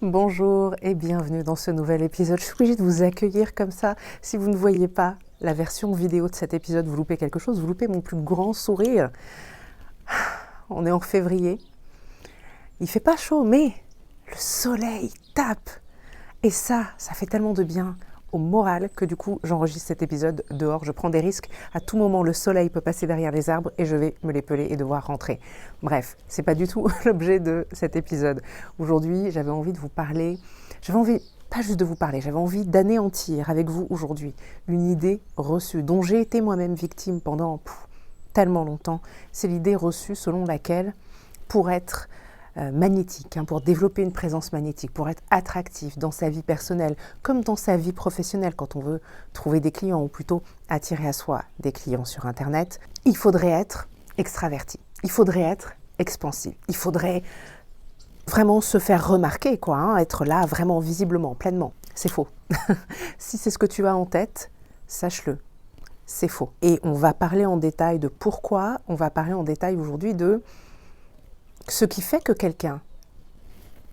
Bonjour et bienvenue dans ce nouvel épisode. Je suis obligée de vous accueillir comme ça. Si vous ne voyez pas la version vidéo de cet épisode, vous loupez quelque chose, vous loupez mon plus grand sourire. On est en février. Il fait pas chaud, mais le soleil tape. Et ça fait tellement de bien au moral que du coup, j'enregistre cet épisode dehors. Je prends des risques. À tout moment, le soleil peut passer derrière les arbres et je vais me les peler et devoir rentrer. Bref, c'est pas du tout l'objet de cet épisode. Aujourd'hui, j'avais envie de vous parler. Pas juste de vous parler, j'avais envie d'anéantir avec vous aujourd'hui une idée reçue dont j'ai été moi-même victime pendant tellement longtemps. C'est l'idée reçue selon laquelle pour être magnétique, pour développer une présence magnétique, pour être attractif dans sa vie personnelle comme dans sa vie professionnelle, quand on veut trouver des clients ou plutôt attirer à soi des clients sur Internet, il faudrait être extraverti, il faudrait être expansif, il faudrait vraiment se faire remarquer, être là vraiment visiblement, pleinement. C'est faux. Si c'est ce que tu as en tête, sache-le, c'est faux. Et on va parler en détail de pourquoi, on va parler en détail aujourd'hui de ce qui fait que quelqu'un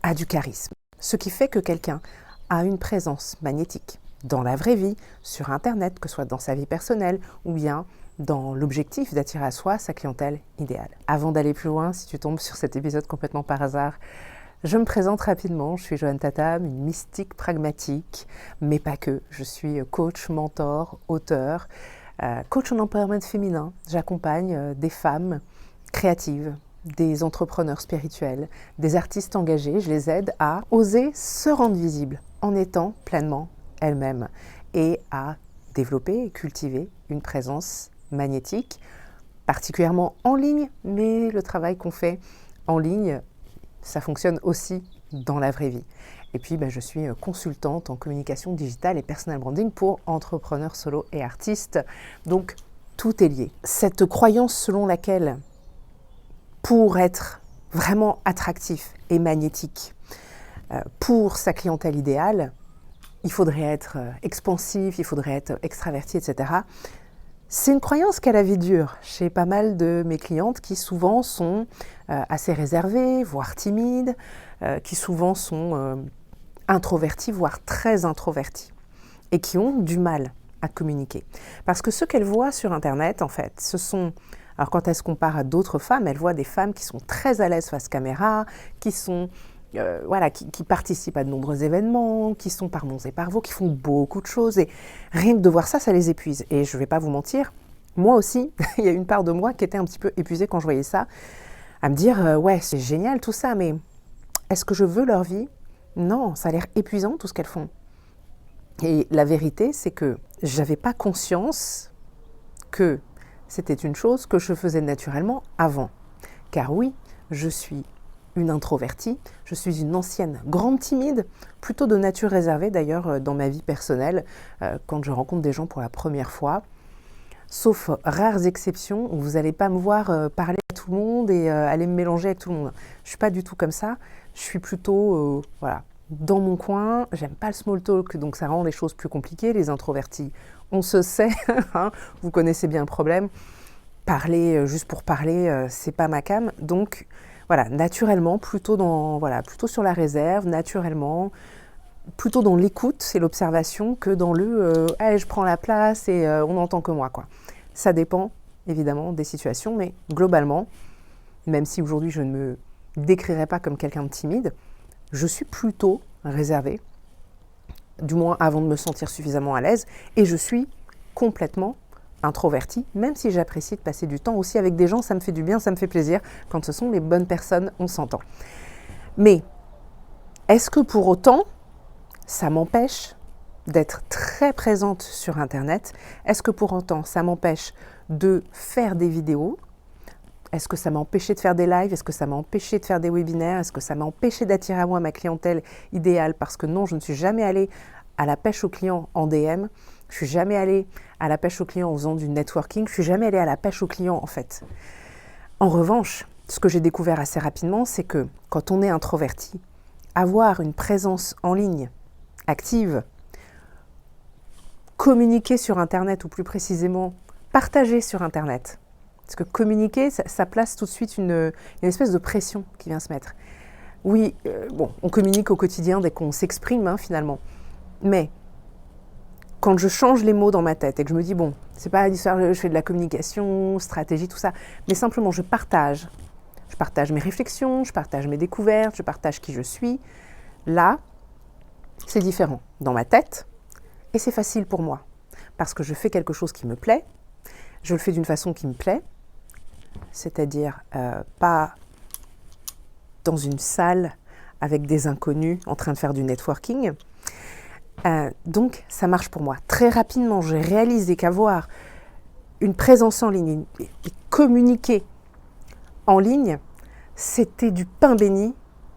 a du charisme, ce qui fait que quelqu'un a une présence magnétique dans la vraie vie, sur Internet, que ce soit dans sa vie personnelle ou bien dans l'objectif d'attirer à soi sa clientèle idéale. Avant d'aller plus loin, si tu tombes sur cet épisode complètement par hasard, je me présente rapidement, je suis Joanne Tatam, une mystique pragmatique, mais pas que. Je suis coach, mentor, auteur, coach en empowerment féminin. J'accompagne des femmes créatives, des entrepreneurs spirituels, des artistes engagés. Je les aide à oser se rendre visibles en étant pleinement elles-mêmes et à développer et cultiver une présence magnétique, particulièrement en ligne, mais le travail qu'on fait en ligne, ça fonctionne aussi dans la vraie vie. Et puis, je suis consultante en communication digitale et personal branding pour entrepreneurs solo et artistes. Donc, tout est lié. Cette croyance selon laquelle, pour être vraiment attractif et magnétique pour sa clientèle idéale, il faudrait être expansif, il faudrait être extraverti, etc. C'est une croyance qui a la vie dure chez pas mal de mes clientes qui souvent sont assez réservées, voire timides, qui souvent sont introverties, voire très introverties, et qui ont du mal à communiquer. Parce que ce qu'elles voient sur Internet, en fait, ce sont... Alors quand elles se comparent à d'autres femmes, elles voient des femmes qui sont très à l'aise face caméra, qui sont... qui participent à de nombreux événements, qui sont par monts et par vaux, qui font beaucoup de choses. Et rien que de voir ça, ça les épuise. Et je ne vais pas vous mentir, moi aussi, il y a une part de moi qui était un petit peu épuisée quand je voyais ça, à me dire, ouais, c'est génial tout ça, mais est-ce que je veux leur vie? Non, ça a l'air épuisant tout ce qu'elles font. Et la vérité, c'est que je n'avais pas conscience que c'était une chose que je faisais naturellement avant. Car oui, je suis une introvertie, je suis une ancienne grande timide, plutôt de nature réservée d'ailleurs dans ma vie personnelle, quand je rencontre des gens pour la première fois. Sauf rares exceptions où vous n'allez pas me voir parler à tout le monde et aller me mélanger avec tout le monde. Je ne suis pas du tout comme ça, je suis plutôt dans mon coin, j'aime pas le small talk, donc ça rend les choses plus compliquées. Les introvertis, on se sait, vous connaissez bien le problème. Parler juste pour parler, c'est pas ma came. Donc voilà, naturellement, plutôt sur la réserve, naturellement, plutôt dans l'écoute et l'observation que dans le hey, je prends la place et on n'entend que moi, quoi. Ça dépend évidemment des situations, mais globalement, même si aujourd'hui je ne me décrirais pas comme quelqu'un de timide, je suis plutôt réservée, du moins avant de me sentir suffisamment à l'aise, et je suis complètement introvertie, même si j'apprécie de passer du temps aussi avec des gens, ça me fait du bien, ça me fait plaisir. Quand ce sont les bonnes personnes, on s'entend. Mais est-ce que pour autant, ça m'empêche d'être très présente sur Internet? Est-ce que pour autant, ça m'empêche de faire des vidéos? Est-ce que ça m'a empêché de faire des lives? Est-ce que ça m'a empêché de faire des webinaires? Est-ce que ça m'a empêché d'attirer à moi ma clientèle idéale? Parce que non, je ne suis jamais allée à la pêche aux clients en DM. Je suis jamais allée à la pêche aux clients en faisant du networking. Je suis jamais allée à la pêche aux clients, en fait. En revanche, ce que j'ai découvert assez rapidement, c'est que quand on est introverti, avoir une présence en ligne active, communiquer sur Internet, ou plus précisément, partager sur Internet. Parce que communiquer, ça place tout de suite une espèce de pression qui vient se mettre. Oui, bon, on communique au quotidien dès qu'on s'exprime, hein, finalement. Mais quand je change les mots dans ma tête et que je me dis, bon, c'est pas l'histoire, je fais de la communication, stratégie, tout ça, mais simplement je partage. Je partage mes réflexions, je partage mes découvertes, je partage qui je suis. Là, c'est différent dans ma tête et c'est facile pour moi parce que je fais quelque chose qui me plaît, je le fais d'une façon qui me plaît, c'est-à-dire pas dans une salle avec des inconnus en train de faire du networking. Donc, ça marche pour moi. Très rapidement, j'ai réalisé qu'avoir une présence en ligne et communiquer en ligne, c'était du pain béni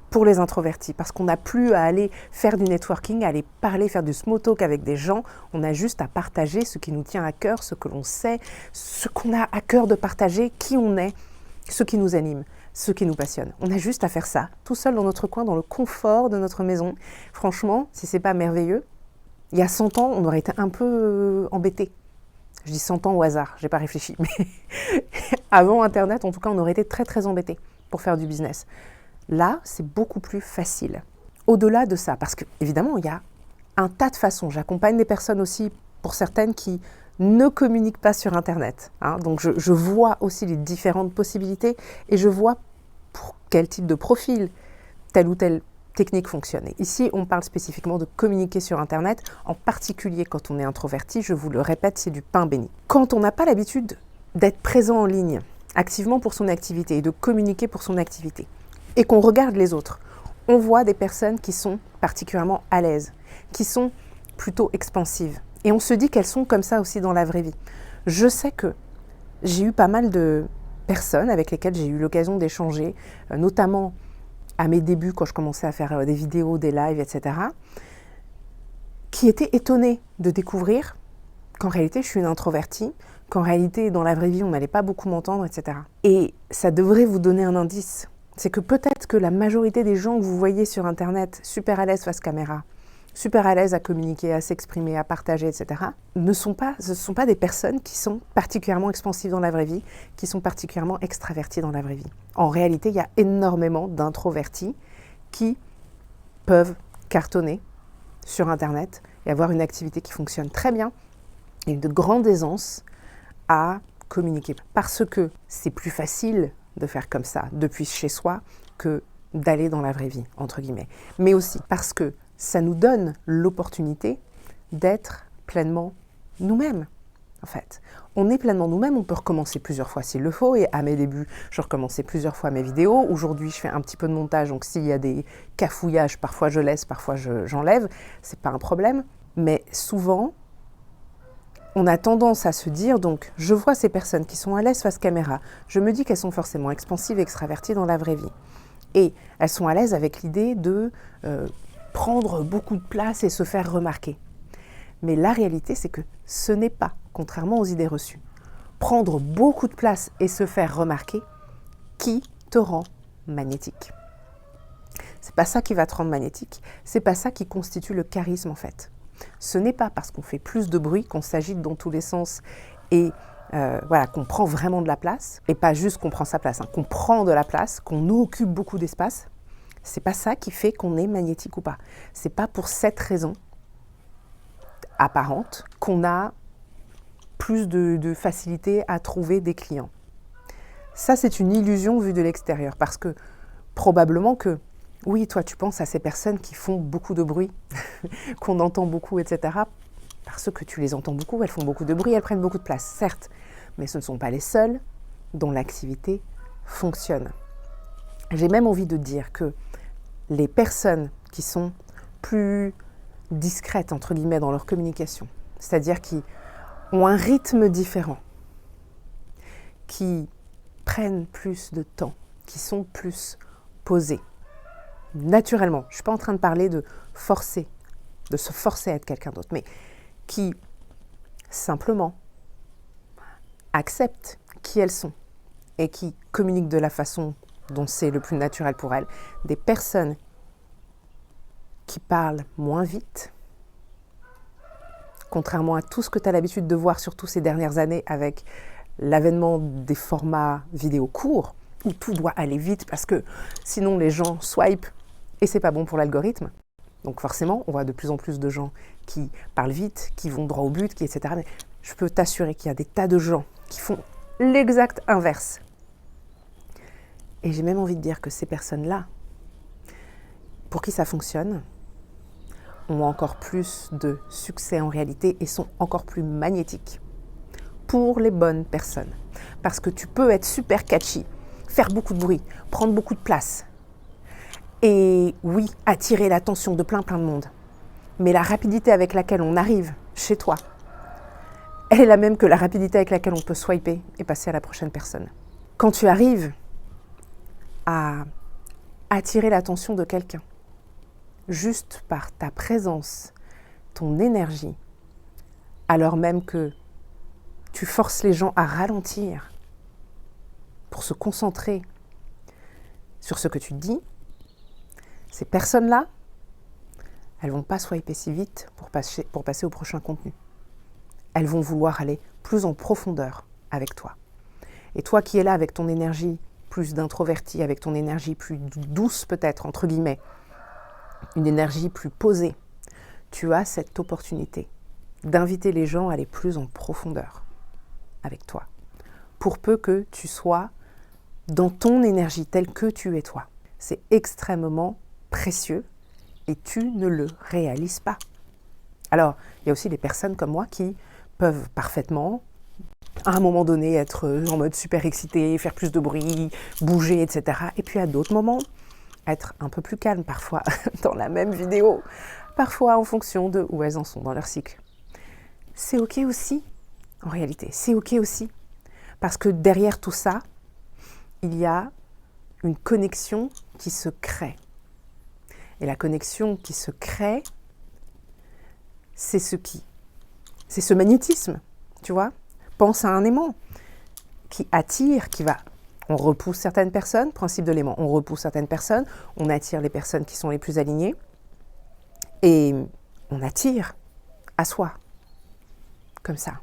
pour les introvertis. Parce qu'on n'a plus à aller faire du networking, à aller parler, faire du small talk avec des gens. On a juste à partager ce qui nous tient à cœur, ce que l'on sait, ce qu'on a à cœur de partager, qui on est, ce qui nous anime, ce qui nous passionne. On a juste à faire ça, tout seul dans notre coin, dans le confort de notre maison. Franchement, si c'est pas merveilleux, il y a 100 ans, on aurait été un peu embêtés. Je dis 100 ans au hasard, j'ai pas réfléchi. Mais avant Internet, en tout cas, on aurait été très très embêtés pour faire du business. Là, c'est beaucoup plus facile. Au-delà de ça, parce qu'évidemment, il y a un tas de façons. J'accompagne des personnes aussi, pour certaines, qui ne communiquent pas sur Internet. Hein. Donc, je vois aussi les différentes possibilités et je vois pour quel type de profil telle ou telle technique fonctionne. Et ici, on parle spécifiquement de communiquer sur Internet, en particulier quand on est introverti. Je vous le répète, c'est du pain béni. Quand on n'a pas l'habitude d'être présent en ligne, activement pour son activité et de communiquer pour son activité, et qu'on regarde les autres, on voit des personnes qui sont particulièrement à l'aise, qui sont plutôt expansives. Et on se dit qu'elles sont comme ça aussi dans la vraie vie. Je sais que j'ai eu pas mal de personnes avec lesquelles j'ai eu l'occasion d'échanger, notamment à mes débuts quand je commençais à faire des vidéos, des lives, etc., qui étaient étonnées de découvrir qu'en réalité je suis une introvertie, qu'en réalité dans la vraie vie on n'allait pas beaucoup m'entendre, etc. Et ça devrait vous donner un indice. C'est que peut-être que la majorité des gens que vous voyez sur Internet, super à l'aise face caméra, super à l'aise à communiquer, à s'exprimer, à partager, etc., ce ne sont pas des personnes qui sont particulièrement expansives dans la vraie vie, qui sont particulièrement extraverties dans la vraie vie. En réalité, il y a énormément d'introvertis qui peuvent cartonner sur Internet et avoir une activité qui fonctionne très bien et une grande aisance à communiquer. Parce que c'est plus facile de faire comme ça depuis chez soi que d'aller dans la vraie vie, entre guillemets. Mais aussi parce que ça nous donne l'opportunité d'être pleinement nous-mêmes, en fait. On est pleinement nous-mêmes, on peut recommencer plusieurs fois s'il le faut, et à mes débuts, je recommençais plusieurs fois mes vidéos. Aujourd'hui, je fais un petit peu de montage, donc s'il y a des cafouillages, parfois je laisse, parfois j'enlève, c'est pas un problème. Mais souvent, on a tendance à se dire, donc, je vois ces personnes qui sont à l'aise face caméra, je me dis qu'elles sont forcément expansives, extraverties dans la vraie vie. Et elles sont à l'aise avec l'idée de prendre beaucoup de place et se faire remarquer. Mais la réalité, c'est que ce n'est pas, contrairement aux idées reçues, prendre beaucoup de place et se faire remarquer qui te rend magnétique. C'est pas ça qui va te rendre magnétique, c'est pas ça qui constitue le charisme en fait. Ce n'est pas parce qu'on fait plus de bruit, qu'on s'agite dans tous les sens et qu'on prend vraiment de la place, et pas juste qu'on prend sa place, qu'on prend de la place, qu'on occupe beaucoup d'espace. C'est pas ça qui fait qu'on est magnétique ou pas. C'est pas pour cette raison apparente qu'on a plus de facilité à trouver des clients. Ça, c'est une illusion vue de l'extérieur, parce que probablement que, oui, toi, tu penses à ces personnes qui font beaucoup de bruit, qu'on entend beaucoup, etc., parce que tu les entends beaucoup, elles font beaucoup de bruit, elles prennent beaucoup de place, certes, mais ce ne sont pas les seules dont l'activité fonctionne. J'ai même envie de dire que les personnes qui sont plus discrètes, entre guillemets, dans leur communication, c'est-à-dire qui ont un rythme différent, qui prennent plus de temps, qui sont plus posées, naturellement. Je ne suis pas en train de parler de se forcer à être quelqu'un d'autre, mais qui simplement acceptent qui elles sont et qui communiquent de la façon dont c'est le plus naturel pour elles. Des personnes qui parlent moins vite, contrairement à tout ce que tu as l'habitude de voir, surtout ces dernières années avec l'avènement des formats vidéo courts, où tout doit aller vite parce que sinon les gens swipent Et c'est pas bon pour l'algorithme. Donc forcément, on voit de plus en plus de gens qui parlent vite, qui vont droit au but, etc. Mais je peux t'assurer qu'il y a des tas de gens qui font l'exact inverse. Et j'ai même envie de dire que ces personnes-là, pour qui ça fonctionne, ont encore plus de succès en réalité et sont encore plus magnétiques pour les bonnes personnes. Parce que tu peux être super catchy, faire beaucoup de bruit, prendre beaucoup de place et oui, attirer l'attention de plein de monde. Mais la rapidité avec laquelle on arrive chez toi, elle est la même que la rapidité avec laquelle on peut swiper et passer à la prochaine personne. Quand tu arrives à attirer l'attention de quelqu'un, juste par ta présence, ton énergie, alors même que tu forces les gens à ralentir pour se concentrer sur ce que tu dis, ces personnes-là, elles ne vont pas swiper si vite pour passer au prochain contenu. Elles vont vouloir aller plus en profondeur avec toi. Et toi qui es là avec ton énergie plus d'introverti, avec ton énergie plus douce peut-être, entre guillemets, une énergie plus posée, tu as cette opportunité d'inviter les gens à aller plus en profondeur avec toi, pour peu que tu sois dans ton énergie telle que tu es toi. C'est extrêmement précieux et tu ne le réalises pas. Alors, il y a aussi des personnes comme moi qui peuvent parfaitement, à un moment donné, être en mode super excité, faire plus de bruit, bouger, etc. Et puis à d'autres moments, être un peu plus calme, parfois dans la même vidéo, parfois en fonction de où elles en sont dans leur cycle. C'est OK aussi, en réalité, c'est OK aussi. Parce que derrière tout ça, il y a une connexion qui se crée. Et la connexion qui se crée, c'est ce magnétisme, tu vois. Pense à un aimant qui attire, on repousse certaines personnes, principe de l'aimant, on repousse certaines personnes, on attire les personnes qui sont les plus alignées et on attire à soi, comme ça.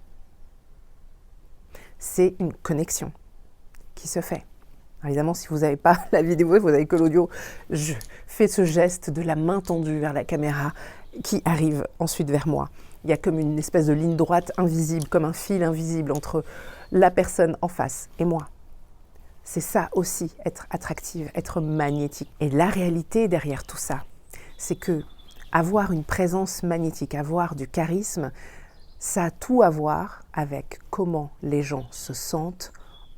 C'est une connexion qui se fait. Alors évidemment, si vous n'avez pas la vidéo, vous n'avez que l'audio, je fais ce geste de la main tendue vers la caméra qui arrive ensuite vers moi. Il y a comme une espèce de ligne droite invisible, comme un fil invisible entre la personne en face et moi. C'est ça aussi, être attractive, être magnétique. Et la réalité derrière tout ça, c'est que avoir une présence magnétique, avoir du charisme, ça a tout à voir avec comment les gens se sentent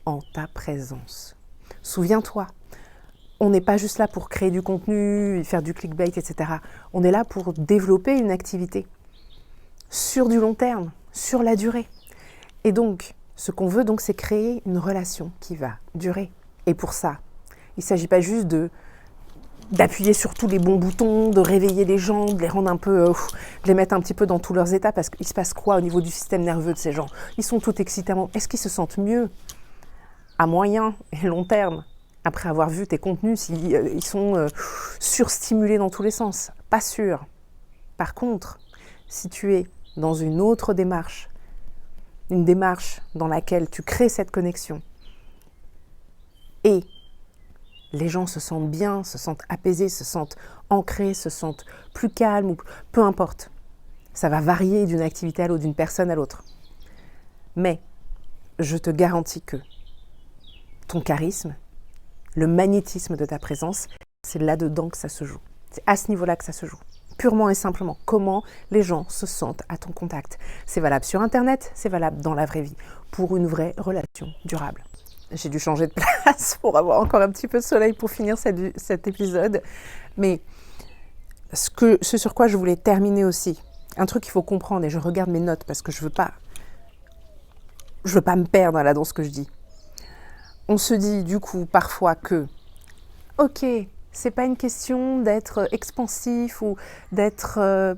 en ta présence. Souviens-toi, on n'est pas juste là pour créer du contenu, faire du clickbait, etc. On est là pour développer une activité sur du long terme, sur la durée. Et donc, ce qu'on veut, c'est créer une relation qui va durer. Et pour ça, il ne s'agit pas juste d'appuyer sur tous les bons boutons, de réveiller les gens, de les rendre un peu, de les mettre un petit peu dans tous leurs états, parce qu'il se passe quoi au niveau du système nerveux de ces gens? Ils sont tout excités. Est-ce qu'ils se sentent mieux à moyen et long terme après avoir vu tes contenus s'ils sont surstimulés dans tous les sens? Pas sûr. Par contre, si tu es dans une autre démarche, une démarche dans laquelle tu crées cette connexion et les gens se sentent bien, se sentent apaisés, se sentent ancrés, se sentent plus calmes, ou peu importe. Ça va varier d'une activité à l'autre, d'une personne à l'autre. Mais je te garantis que ton charisme, le magnétisme de ta présence, c'est là-dedans que ça se joue. C'est à ce niveau-là que ça se joue. Purement et simplement, comment les gens se sentent à ton contact. C'est valable sur Internet, c'est valable dans la vraie vie, pour une vraie relation durable. J'ai dû changer de place pour avoir encore un petit peu de soleil pour finir cet épisode. Mais ce sur quoi je voulais terminer aussi, un truc qu'il faut comprendre, et je regarde mes notes parce que je veux pas me perdre là dans ce que je dis. On se dit du coup parfois que, ok, c'est pas une question d'être expansif ou d'être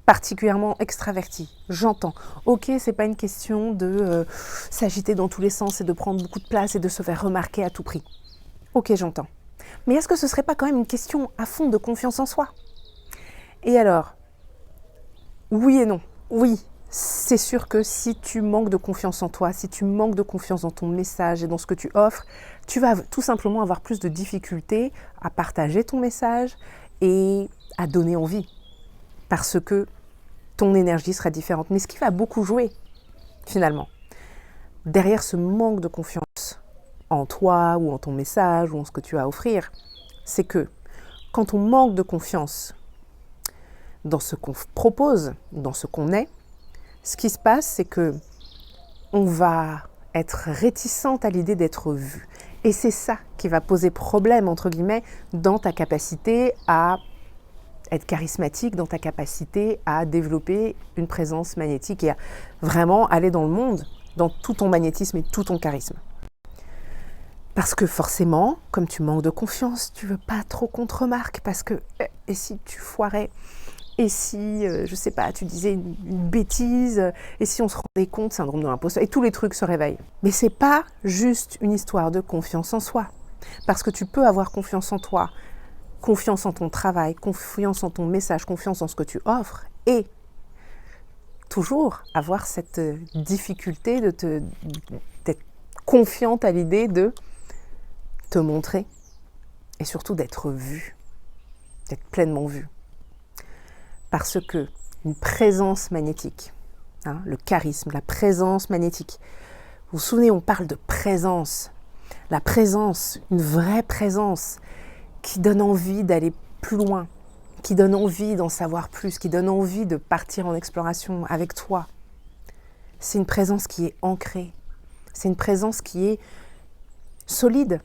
particulièrement extraverti. J'entends. Ok, c'est pas une question de s'agiter dans tous les sens et de prendre beaucoup de place et de se faire remarquer à tout prix. Ok, j'entends. Mais est-ce que ce serait pas quand même une question à fond de confiance en soi? Et alors, oui et non. Oui, c'est sûr que si tu manques de confiance en toi, si tu manques de confiance dans ton message et dans ce que tu offres, tu vas tout simplement avoir plus de difficultés à partager ton message et à donner envie. Parce que ton énergie sera différente. Mais ce qui va beaucoup jouer, finalement, derrière ce manque de confiance en toi ou en ton message ou en ce que tu as à offrir, c'est que quand on manque de confiance dans ce qu'on propose, dans ce qu'on est, ce qui se passe, c'est que on va être réticente à l'idée d'être vue. Et c'est ça qui va poser problème, entre guillemets, dans ta capacité à être charismatique, dans ta capacité à développer une présence magnétique et à vraiment aller dans le monde, dans tout ton magnétisme et tout ton charisme. Parce que forcément, comme tu manques de confiance, tu veux pas trop qu'on te remarque, parce que et si tu foirais, et si, je sais pas, tu disais une bêtise, et si on se rendait compte, syndrome de l'imposteur, et tous les trucs se réveillent. Mais c'est pas juste une histoire de confiance en soi. Parce que tu peux avoir confiance en toi, confiance en ton travail, confiance en ton message, confiance en ce que tu offres, et toujours avoir cette difficulté d'être confiante à l'idée de te montrer, et surtout d'être vue, d'être pleinement vue. Parce que une présence magnétique, le charisme, la présence magnétique. Vous vous souvenez, on parle de présence. La présence, une vraie présence qui donne envie d'aller plus loin, qui donne envie d'en savoir plus, qui donne envie de partir en exploration avec toi. C'est une présence qui est ancrée. C'est une présence qui est solide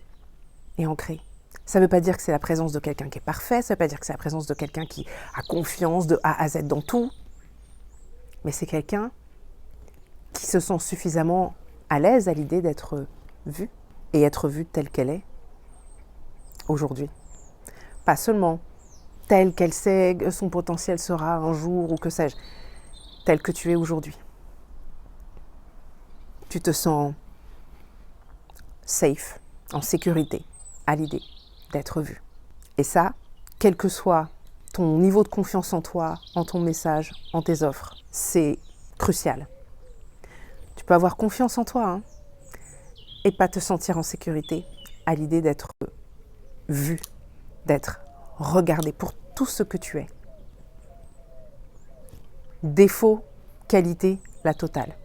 et ancrée. Ça ne veut pas dire que c'est la présence de quelqu'un qui est parfait, ça ne veut pas dire que c'est la présence de quelqu'un qui a confiance de A à Z dans tout, mais c'est quelqu'un qui se sent suffisamment à l'aise à l'idée d'être vue et être vue telle qu'elle est aujourd'hui. Pas seulement telle qu'elle sait que son potentiel sera un jour ou que sais-je, telle que tu es aujourd'hui. Tu te sens safe, en sécurité, à l'idée d'être vu. Et ça, quel que soit ton niveau de confiance en toi, en ton message, en tes offres, c'est crucial. Tu peux avoir confiance en toi et pas te sentir en sécurité à l'idée d'être vu, d'être regardé pour tout ce que tu es. Défaut, qualité, la totale.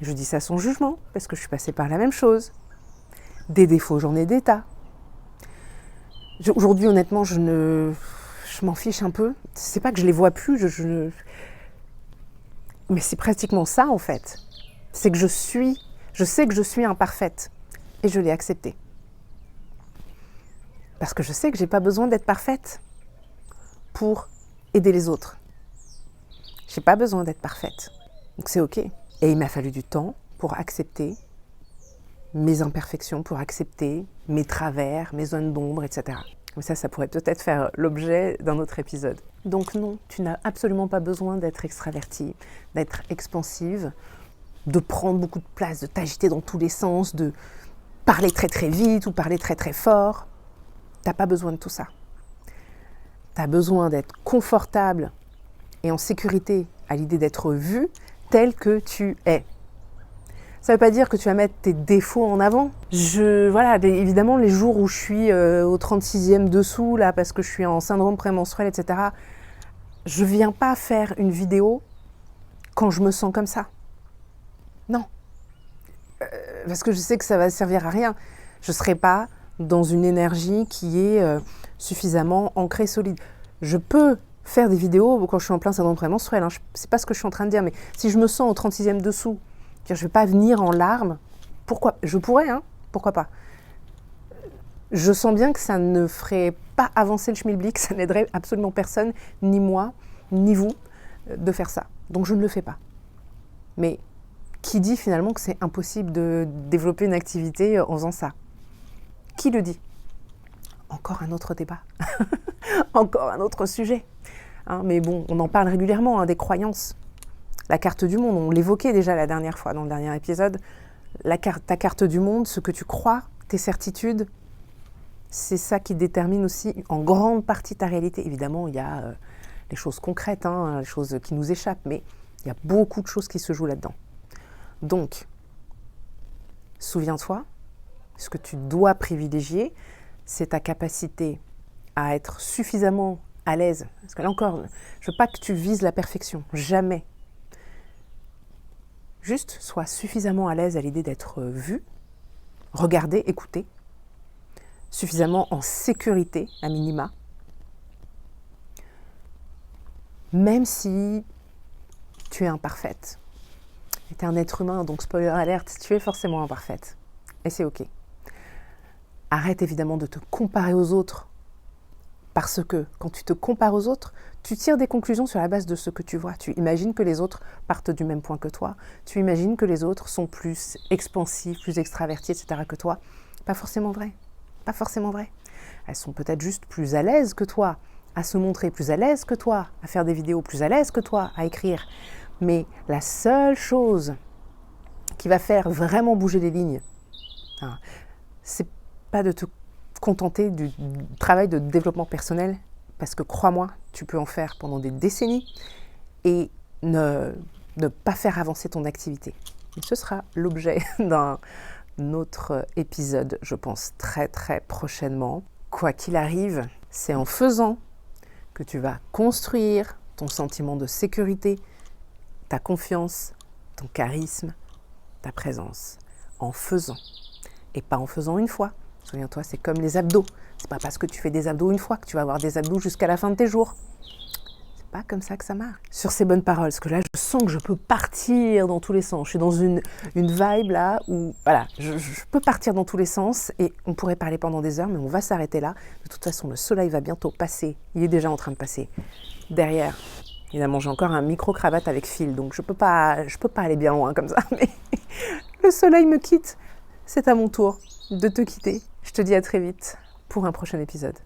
Je dis ça sans jugement, parce que je suis passée par la même chose. Des défauts, j'en ai des tas. Aujourd'hui, honnêtement, je m'en fiche un peu. C'est pas que je les vois plus, mais c'est pratiquement ça, en fait. C'est que je sais que je suis imparfaite, et je l'ai accepté. Parce que je sais que j'ai pas besoin d'être parfaite pour aider les autres. J'ai pas besoin d'être parfaite. Donc c'est OK. Et il m'a fallu du temps pour accepter mes imperfections, pour accepter mes travers, mes zones d'ombre, etc. Mais ça pourrait peut-être faire l'objet d'un autre épisode. Donc non, tu n'as absolument pas besoin d'être extravertie, d'être expansive, de prendre beaucoup de place, de t'agiter dans tous les sens, de parler très très vite ou parler très très fort. Tu n'as pas besoin de tout ça. Tu as besoin d'être confortable et en sécurité à l'idée d'être vue telle que tu es. Ça ne veut pas dire que tu vas mettre tes défauts en avant. Évidemment, les jours où je suis au 36e dessous, là, parce que je suis en syndrome prémenstruel, etc., je ne viens pas faire une vidéo quand je me sens comme ça. Non. Parce que je sais que ça va servir à rien. Je ne serai pas dans une énergie qui est suffisamment ancrée, solide. Je peux faire des vidéos quand je suis en plein syndrome prémenstruel. C'est pas ce que je suis en train de dire, mais si je me sens au 36e dessous, je ne vais pas venir en larmes. Pourquoi ? Je pourrais, pourquoi pas ? Je sens bien que ça ne ferait pas avancer le schmilblick, ça n'aiderait absolument personne, ni moi, ni vous, de faire ça. Donc je ne le fais pas. Mais qui dit finalement que c'est impossible de développer une activité en faisant ça ? Qui le dit ? Encore un autre débat, encore un autre sujet. Mais bon, on en parle régulièrement, des croyances. La carte du monde, on l'évoquait déjà la dernière fois, dans le dernier épisode. Ta carte du monde, ce que tu crois, tes certitudes, c'est ça qui détermine aussi en grande partie ta réalité. Évidemment, il y a les choses concrètes, hein, les choses qui nous échappent, mais il y a beaucoup de choses qui se jouent là-dedans. Donc, souviens-toi, ce que tu dois privilégier, c'est ta capacité à être suffisamment à l'aise. Parce que là encore, je ne veux pas que tu vises la perfection, jamais. Juste, sois suffisamment à l'aise à l'idée d'être vu, regardé, écouté, suffisamment en sécurité, à minima, même si tu es imparfaite. Tu es un être humain, donc spoiler alert, tu es forcément imparfaite. Et c'est ok. Arrête évidemment de te comparer aux autres, parce que quand tu te compares aux autres, tu tires des conclusions sur la base de ce que tu vois. Tu imagines que les autres partent du même point que toi. Tu imagines que les autres sont plus expansifs, plus extravertis, etc. que toi. Pas forcément vrai. Pas forcément vrai. Elles sont peut-être juste plus à l'aise que toi, à se montrer plus à l'aise que toi, à faire des vidéos plus à l'aise que toi, à écrire. Mais la seule chose qui va faire vraiment bouger les lignes, hein, c'est pas de te contenter du travail de développement personnel, parce que crois-moi, tu peux en faire pendant des décennies et ne pas faire avancer ton activité. Et ce sera l'objet d'un autre épisode, je pense, très très prochainement. Quoi qu'il arrive, c'est en faisant que tu vas construire ton sentiment de sécurité, ta confiance, ton charisme, ta présence. En faisant. Et pas en faisant une fois. Souviens-toi, c'est comme les abdos. C'est pas parce que tu fais des abdos une fois que tu vas avoir des abdos jusqu'à la fin de tes jours. C'est pas comme ça que ça marche. Sur ces bonnes paroles, parce que là, je sens que je peux partir dans tous les sens. Je suis dans une vibe là où, voilà, je peux partir dans tous les sens et on pourrait parler pendant des heures, mais on va s'arrêter là. De toute façon, le soleil va bientôt passer. Il est déjà en train de passer. Derrière, évidemment, j'ai encore un micro-cravate avec fil, donc je peux pas aller bien loin comme ça, mais le soleil me quitte. C'est à mon tour de te quitter. Je te dis à très vite pour un prochain épisode.